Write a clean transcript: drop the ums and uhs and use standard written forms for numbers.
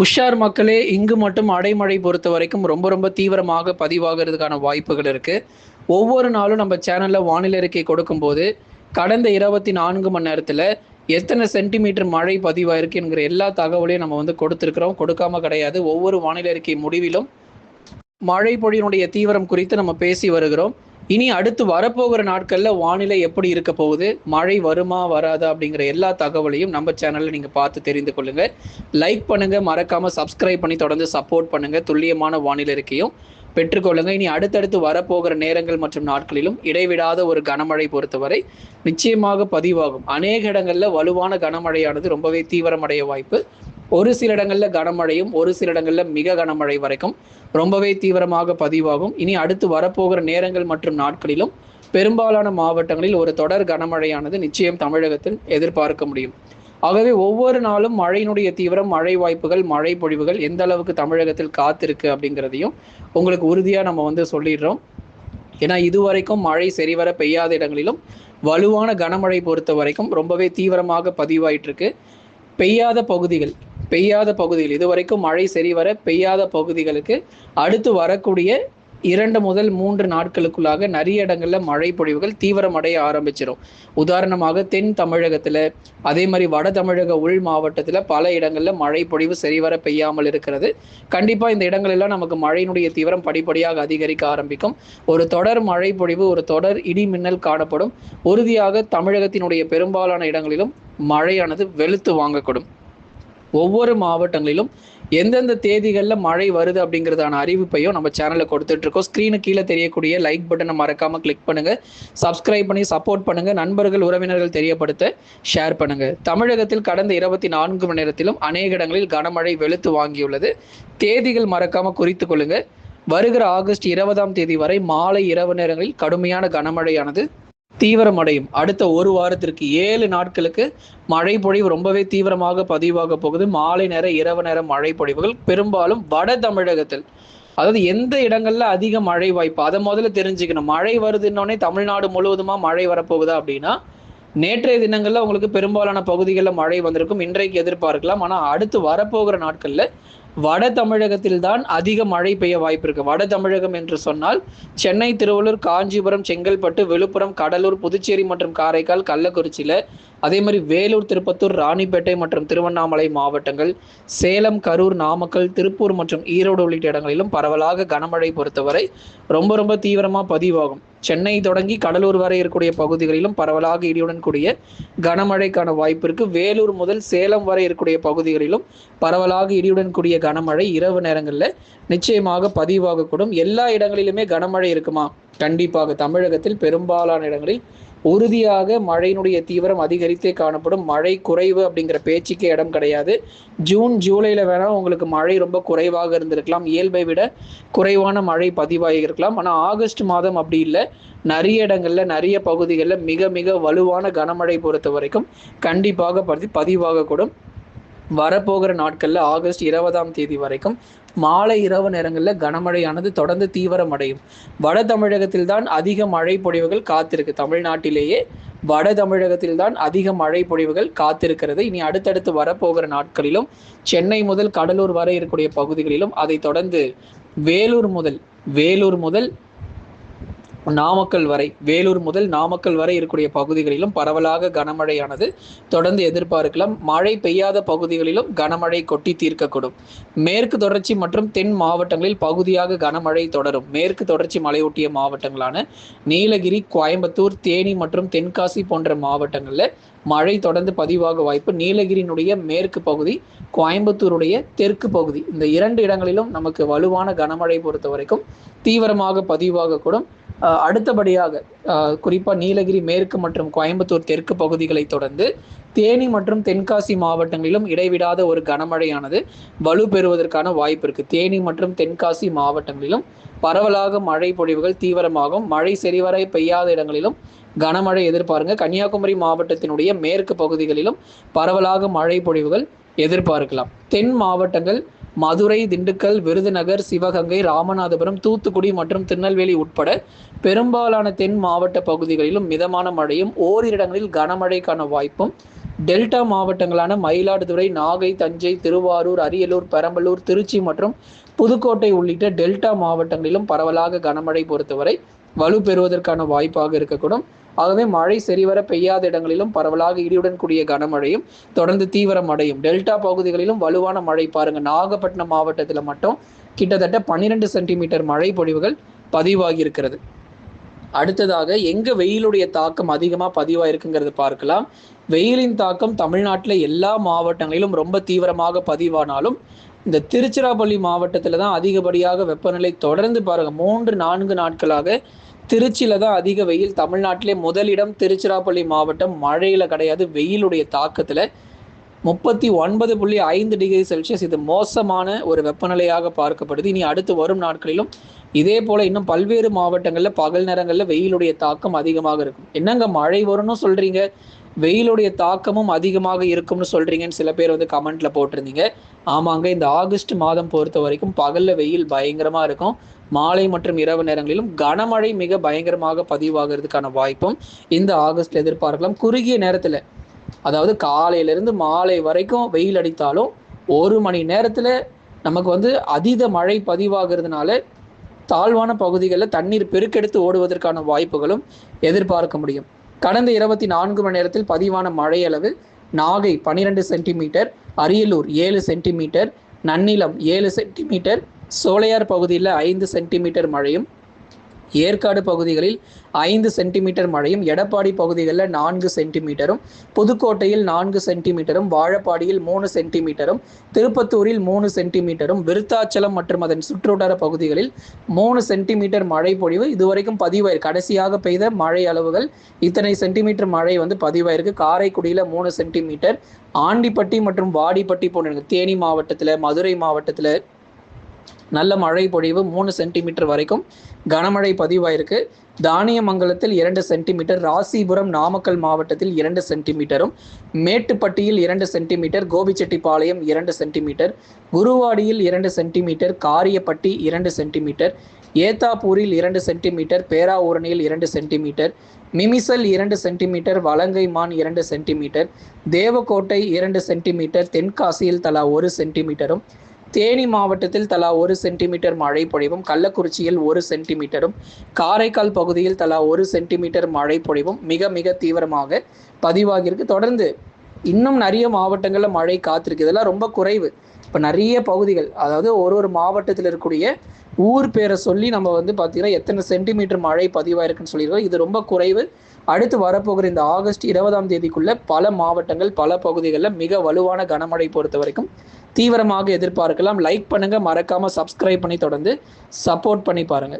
உஷார் மக்களே, இங்கு மட்டும் அடைமழை பொறுத்த வரைக்கும் ரொம்ப ரொம்ப தீவிரமாக பதிவாகிறதுக்கான வாய்ப்புகள் இருக்கு. ஒவ்வொரு நாளும் நம்ம சேனல்ல வானிலை அறிக்கை கொடுக்கும்போது, கடந்த 24 மணி நேரத்துல எத்தனை சென்டிமீட்டர் மழை பதிவாயிருக்கு என்கிற எல்லா தகவலையும் நம்ம கொடுத்திருக்கிறோம். கொடுக்காம கிடையாது. ஒவ்வொரு வானிலை அறிக்கை முடிவிலும் மழை பொழியினுடைய தீவிரம் குறித்து நம்ம பேசி வருகிறோம். இனி அடுத்து வரப்போகிற நாட்கள்ல வானிலை எப்படி இருக்க போகுது, மழை வருமா வராதா அப்படிங்கிற எல்லா தகவலையும் நம்ம சேனல்ல நீங்க பார்த்து தெரிந்து கொள்ளுங்க. லைக் பண்ணுங்க, மறக்காம சப்ஸ்கிரைப் பண்ணி தொடர்ந்து சப்போர்ட் பண்ணுங்க. துல்லியமான வானிலை இருக்கையும் பெற்றுக்கொள்ளுங்க. இனி அடுத்தடுத்து வரப்போகிற நேரங்கள் மற்றும் நாட்களிலும் இடைவிடாத ஒரு கனமழை பொறுத்தவரை நிச்சயமாக பதிவாகும். அநேக இடங்கள்ல வலுவான கனமழையானது ரொம்பவே தீவிரமடைய வாய்ப்பு. ஒரு சில இடங்கள்ல கனமழையும், ஒரு சில இடங்கள்ல மிக கனமழை வரைக்கும் ரொம்பவே தீவிரமாக பதிவாகும். இனி அடுத்து வரப்போகிற நேரங்கள் மற்றும் நாட்களிலும் பெரும்பாலான மாவட்டங்களில் ஒரு தொடர் கனமழையானது நிச்சயம் தமிழகத்தில் எதிர்பார்க்க முடியும். ஆகவே ஒவ்வொரு நாளும் மழையினுடைய தீவிரம், மழை வாய்ப்புகள், மழை பொழிவுகள் எந்த அளவுக்கு தமிழகத்தில் காத்திருக்கு அப்படிங்கிறதையும் உங்களுக்கு உறுதியா நம்ம சொல்லிடுறோம். ஏன்னா இதுவரைக்கும் மழை சரிவர பெய்யாத இடங்களிலும் வலுவான கனமழை பொறுத்த வரைக்கும் ரொம்பவே தீவிரமாக பதிவாயிட்டு இருக்கு. பெய்யாத பகுதிகள் இதுவரைக்கும் மழை சரிவர பெய்யாத பகுதிகளுக்கு அடுத்து வரக்கூடிய 2 முதல் 3 நாட்களுக்குள்ளாக நிறைய இடங்கள்ல மழை பொழிவுகள் தீவிரமடைய ஆரம்பிச்சிடும். உதாரணமாக தென் தமிழகத்துல, அதே மாதிரி வட தமிழக உள் மாவட்டத்துல பல இடங்கள்ல மழை பொழிவு சரிவர பெய்யாமல் இருக்கிறது. கண்டிப்பா இந்த இடங்கள் எல்லாம் நமக்கு மழையினுடைய தீவிரம் படிப்படியாக அதிகரிக்க ஆரம்பிக்கும். ஒரு தொடர் மழை பொழிவு, ஒரு தொடர் இடி மின்னல் காணப்படும். உறுதியாக தமிழகத்தினுடைய பெரும்பாலான இடங்களிலும் மழையானது வெளுத்து வாங்கக்கூடும். ஒவ்வொரு மாவட்டங்களிலும் எந்தெந்த தேதிகளில் மழை வருது அப்படிங்கிறதான அறிவிப்பையும் நம்ம சேனலில் கொடுத்துட்டு இருக்கோம். ஸ்க்ரீனு கீழே தெரியக்கூடிய லைக் பட்டனை மறக்காம கிளிக் பண்ணுங்க, சப்ஸ்கிரைப் பண்ணி சப்போர்ட் பண்ணுங்க, நண்பர்கள் உறவினர்கள் தெரியப்படுத்த ஷேர் பண்ணுங்க. தமிழகத்தில் கடந்த 24 மணி நேரத்திலும் அநேக இடங்களில் கனமழை வெளுத்து வாங்கியுள்ளது. தேதிகள் மறக்காம குறித்து கொள்ளுங்க. வருகிற ஆகஸ்ட் 20ஆம் தேதி வரை மாலை இரவு நேரங்களில் கடுமையான கனமழையானது தீவிரமடையும். அடுத்த ஒரு வாரத்திற்கு 7 நாட்களுக்கு மழை பொழிவு ரொம்பவே தீவிரமாக பதிவாக போகுது. மாலை நேர இரவு நேர மழை பொழிவுகள் பெரும்பாலும் வட தமிழகத்தில், அதாவது எந்த இடங்கள்ல அதிக மழை வாய்ப்பு அதை முதல்ல தெரிஞ்சுக்கணும். மழை வருதுன்னொடனே தமிழ்நாடு முழுவதுமா மழை வரப்போகுதா அப்படின்னா, நேற்றைய தினங்கள்ல உங்களுக்கு பெரும்பாலான பகுதிகளில் மழை வந்திருக்கும், இன்றைக்கு எதிர்பார்க்கலாம். ஆனா அடுத்து வரப்போகிற நாட்கள்ல வட தமிழகத்தில் தான் அதிக மழை பெய்ய வாய்ப்பு இருக்கு. வட தமிழகம் என்று சொன்னால் சென்னை, திருவள்ளூர், காஞ்சிபுரம், செங்கல்பட்டு, விழுப்புரம், கடலூர், புதுச்சேரி மற்றும் காரைக்கால், கள்ளக்குறிச்சியில, அதே மாதிரி வேலூர், திருப்பத்தூர், ராணிப்பேட்டை மற்றும் திருவண்ணாமலை மாவட்டங்கள், சேலம், கரூர், நாமக்கல், திருப்பூர் மற்றும் ஈரோடு உள்ளிட்ட இடங்களிலும் பரவலாக கனமழை பொறுத்தவரை ரொம்ப ரொம்ப தீவிரமா பதிவாகும். சென்னை தொடங்கி கடலூர் வரை இருக்கக்கூடிய பகுதிகளிலும் பரவலாக இடியுடன் கூடிய கனமழைக்கான வாய்ப்பு இருக்கு. வேலூர் முதல் சேலம் வரை இருக்கக்கூடிய பகுதிகளிலும் பரவலாக இடியுடன் கூடிய கனமழை இரவு நேரங்களில் நிச்சயமாக பதிவாகக்கூடும். எல்லா இடங்களிலுமே கனமழை இருக்குமா? கண்டிப்பாக தமிழகத்தில் பெரும்பாலான இடங்களில் உறுதியாக மழையினுடைய தீவிரம் அதிகரித்தே காணப்படும். மழை குறைவு அப்படிங்கிற பேச்சுக்கே இடம் கிடையாது. ஜூன் ஜூலைல வேணா உங்களுக்கு மழை ரொம்ப குறைவாக இருந்திருக்கலாம், இயல்பை விட குறைவான மழை பதிவாகி இருக்கலாம். ஆனால் ஆகஸ்ட் மாதம் அப்படி இல்லை. நிறைய இடங்கள்ல, நிறைய பகுதிகளில் மிக மிக வலுவான கனமழை பொறுத்த வரைக்கும் கண்டிப்பாக பதிவாகக்கூடும். வரப்போகிற நாட்கள்ல ஆகஸ்ட் 20ஆம் தேதி வரைக்கும் மாலை இரவு நேரங்களில் கனமழையானது தொடர்ந்து தீவிரமடையும். வட தமிழகத்தில் தான் அதிக மழை பொழிவுகள் காத்திருக்கு. தமிழ்நாட்டிலேயே வட தமிழகத்தில் தான் அதிக மழை பொழிவுகள் காத்திருக்கிறது. இனி அடுத்தடுத்து வரப்போகிற நாட்களிலும் சென்னை முதல் கடலூர் வரை இருக்கக்கூடிய பகுதிகளிலும், அதை தொடர்ந்து வேலூர் முதல் நாமக்கல் வரை இருக்கக்கூடிய பகுதிகளிலும் பரவலாக கனமழையானது தொடர்ந்து எதிர்பார்க்கலாம். மழை பெய்யாத பகுதிகளிலும் கனமழை கொட்டி தீர்க்கக்கூடும். மேற்கு தொடர்ச்சி மற்றும் தென் மாவட்டங்களில் பகுதியாக கனமழை தொடரும். மேற்கு தொடர்ச்சி மலையொட்டிய மாவட்டங்களான நீலகிரி, கோயம்புத்தூர், தேனி மற்றும் தென்காசி போன்ற மாவட்டங்கள்ல மழை தொடர்ந்து பதிவாக வாய்ப்பு. நீலகிரியினுடைய மேற்கு பகுதி, கோயம்புத்தூருடைய தெற்கு பகுதி, இந்த 2 இடங்களிலும் நமக்கு வலுவான கனமழை பொறுத்த வரைக்கும் தீவிரமாக பதிவாகக்கூடும். அடுத்தபடியாக குறிப்பா நீலகிரி மேற்கு மற்றும் கோயம்புத்தூர் தெற்கு பகுதிகளை தொடர்ந்து தேனி மற்றும் தென்காசி மாவட்டங்களிலும் இடைவிடாத ஒரு கனமழையானது வலு பெறுவதற்கான வாய்ப்பு இருக்கு. தேனி மற்றும் தென்காசி மாவட்டங்களிலும் பரவலாக மழை பொழிவுகள் தீவிரமாகும். மழை சரிவரை பெய்யாத இடங்களிலும் கனமழை எதிர்பாருங்க. கன்னியாகுமரி மாவட்டத்தினுடைய மேற்கு பகுதிகளிலும் பரவலாக மழை பொழிவுகள் எதிர்பார்க்கலாம். தென் மாவட்டங்கள் மதுரை, திண்டுக்கல், விருதுநகர், சிவகங்கை, ராமநாதபுரம், தூத்துக்குடி மற்றும் திருநெல்வேலி உட்பட பெரும்பாலான தென் மாவட்ட பகுதிகளிலும் மிதமான மழையும் ஓரிரு இடங்களில் கனமழைக்கான வாய்ப்பும் டெல்டா மாவட்டங்களான மயிலாடுதுறை, நாகை, தஞ்சை, திருவாரூர், அரியலூர், பெரம்பலூர், திருச்சி மற்றும் புதுக்கோட்டை உள்ளிட்ட டெல்டா மாவட்டங்களிலும் பரவலாக கனமழை பொறுத்தவரை வலுப்பெறுவதற்கான வாய்ப்பாக இருக்கக்கூடும். ஆகவே மழை சரிவர பெய்யாத இடங்களிலும் பரவலாக இடியுடன் கூடிய கனமழையும் தொடர்ந்து தீவிரம் அடையும். டெல்டா பகுதிகளிலும் வலுவான மழை பாருங்க. நாகப்பட்டினம் மாவட்டத்தில் மட்டும் கிட்டத்தட்ட 12 சென்டிமீட்டர் மழை பொழிவுகள் பதிவாகி இருக்கிறது. அடுத்ததாக எங்க வெயிலுடைய தாக்கம் அதிகமாக பதிவாயிருக்குங்கிறது பார்க்கலாம். வெயிலின் தாக்கம் தமிழ்நாட்டில் எல்லா மாவட்டங்களிலும் ரொம்ப தீவிரமாக பதிவானாலும் இந்த திருச்சிராப்பள்ளி மாவட்டத்தில் தான் அதிகப்படியாக வெப்பநிலை தொடர்ந்து பாருங்க 3-4 நாட்களாக திருச்சியில தான் அதிக வெயில். தமிழ்நாட்டிலே முதலிடம் திருச்சிராப்பள்ளி மாவட்டம். மழையில கிடையாது, வெயிலுடைய தாக்கத்துல 39.5 டிகிரி செல்சியஸ். இது மோசமான ஒரு வெப்பநிலையாக பார்க்கப்படுது. இனி அடுத்து வரும் நாட்களிலும் இதே போல இன்னும் பல்வேறு மாவட்டங்கள்ல பகல் நேரங்கள்ல வெயிலுடைய தாக்கம் அதிகமாக இருக்கும். என்னங்க மழை வரும்னு சொல்றீங்க, வெயிலுடைய தாக்கமும் அதிகமாக இருக்கும்னு சொல்றீங்கன்னு சில பேர் வந்து கமெண்ட்ல போட்டிருந்தீங்க. ஆமாங்க, இந்த ஆகஸ்ட் மாதம் பொறுத்த வரைக்கும் பகல்ல வெயில் பயங்கரமா இருக்கும். மாலை மற்றும் இரவு நேரங்களிலும் கனமழை மிக பயங்கரமாக பதிவாகிறதுக்கான வாய்ப்பும் இந்த ஆகஸ்ட் எதிர்பார்க்கலாம். குறுகிய நேரத்துல, அதாவது காலையிலிருந்து மாலை வரைக்கும் வெயில் அடித்தாலும் 1 மணி நேரத்துல நமக்கு வந்து அதீத மழை பதிவாகிறதுனால தாழ்வான பகுதிகளில் தண்ணீர் பெருக்கெடுத்து ஓடுவதற்கான வாய்ப்புகளும் எதிர்பார்க்க முடியும். கடந்த 24 மணி நேரத்தில் பதிவான மழை அளவு Nagai 12 centimetre, Ariyalur 7 centimetre, Nannilam 7 centimetre, Sholayar பகுதியில் 5 சென்டிமீட்டர் மழையும், ஏற்காடு பகுதிகளில் 5 சென்டிமீட்டர் மழையும், எடப்பாடி பகுதிகளில் 4 சென்டிமீட்டரும், புதுக்கோட்டையில் 4 சென்டிமீட்டரும், வாழப்பாடியில் 3 சென்டிமீட்டரும், திருப்பத்தூரில் 3 சென்டிமீட்டரும், விருத்தாச்சலம் மற்றும் அதன் சுற்றுவட்டார பகுதிகளில் 3 சென்டிமீட்டர் மழை பொழிவு இதுவரைக்கும் பதிவாயிருக்கு. கடைசியாக பெய்த மழை அளவுகள் இத்தனை சென்டிமீட்டர் மழை வந்து பதிவாயிருக்கு. காரைக்குடியில் 3 சென்டிமீட்டர், ஆண்டிப்பட்டி மற்றும் வாடிப்பட்டி போன்ற தேனி மாவட்டத்தில், மதுரை மாவட்டத்தில் நல்ல மழை பொழிவு 3 சென்டிமீட்டர் வரைக்கும் கனமழை பதிவாயிருக்கு. தானியமங்கலத்தில் 2 சென்டிமீட்டர், ராசிபுரம் நாமக்கல் மாவட்டத்தில் 2 சென்டிமீட்டரும், மேட்டுப்பட்டியில் 2 சென்டிமீட்டர், கோபிச்செட்டிப்பாளையம் 2 சென்டிமீட்டர், குருவாடியில் 2 சென்டிமீட்டர், காரியப்பட்டி 2 சென்டிமீட்டர், ஏத்தாப்பூரில் 2 சென்டிமீட்டர், பேராவூரணியில் 2 centimetre, Mimisal 2 centimetre, Valangaiman 2 centimetre, Devakottai 2 centimetre, தென்காசியில் தலா 1 சென்டிமீட்டரும், தேனி மாவட்டத்தில் தலா 1 சென்டிமீட்டர் மழை பொழிவும், கள்ளக்குறிச்சியில் 1 சென்டிமீட்டரும், காரைக்கால் பகுதியில் தலா 1 சென்டிமீட்டர் மழை பொழிவும் மிக மிக தீவிரமாக பதிவாகியிருக்கு. தொடர்ந்து இன்னும் நிறைய மாவட்டங்களில் மழை காத்திருக்கு. இதெல்லாம் ரொம்ப குறைவு. இப்போ நிறைய பகுதிகள், அதாவது ஒரு மாவட்டத்தில் இருக்கக்கூடிய ஊர் பேரை சொல்லி நம்ம வந்து பார்த்தீங்கன்னா எத்தனை சென்டிமீட்டர் மழை பதிவாயிருக்குன்னு சொல்லியிருக்கோம். இது ரொம்ப குறைவு. அடுத்து வரப்போகிற இந்த ஆகஸ்ட் 20ஆம் தேதிக்குள்ள பல மாவட்டங்கள் பல பகுதிகளில் மிக வலுவான கனமழை பொறுத்த வரைக்கும் தீவிரமாக எதிர்பார்க்கலாம். லைக் பண்ணுங்க, மறக்காம சப்ஸ்கிரைப் பண்ணி தொடர்ந்து சப்போர்ட் பண்ணி பாருங்க.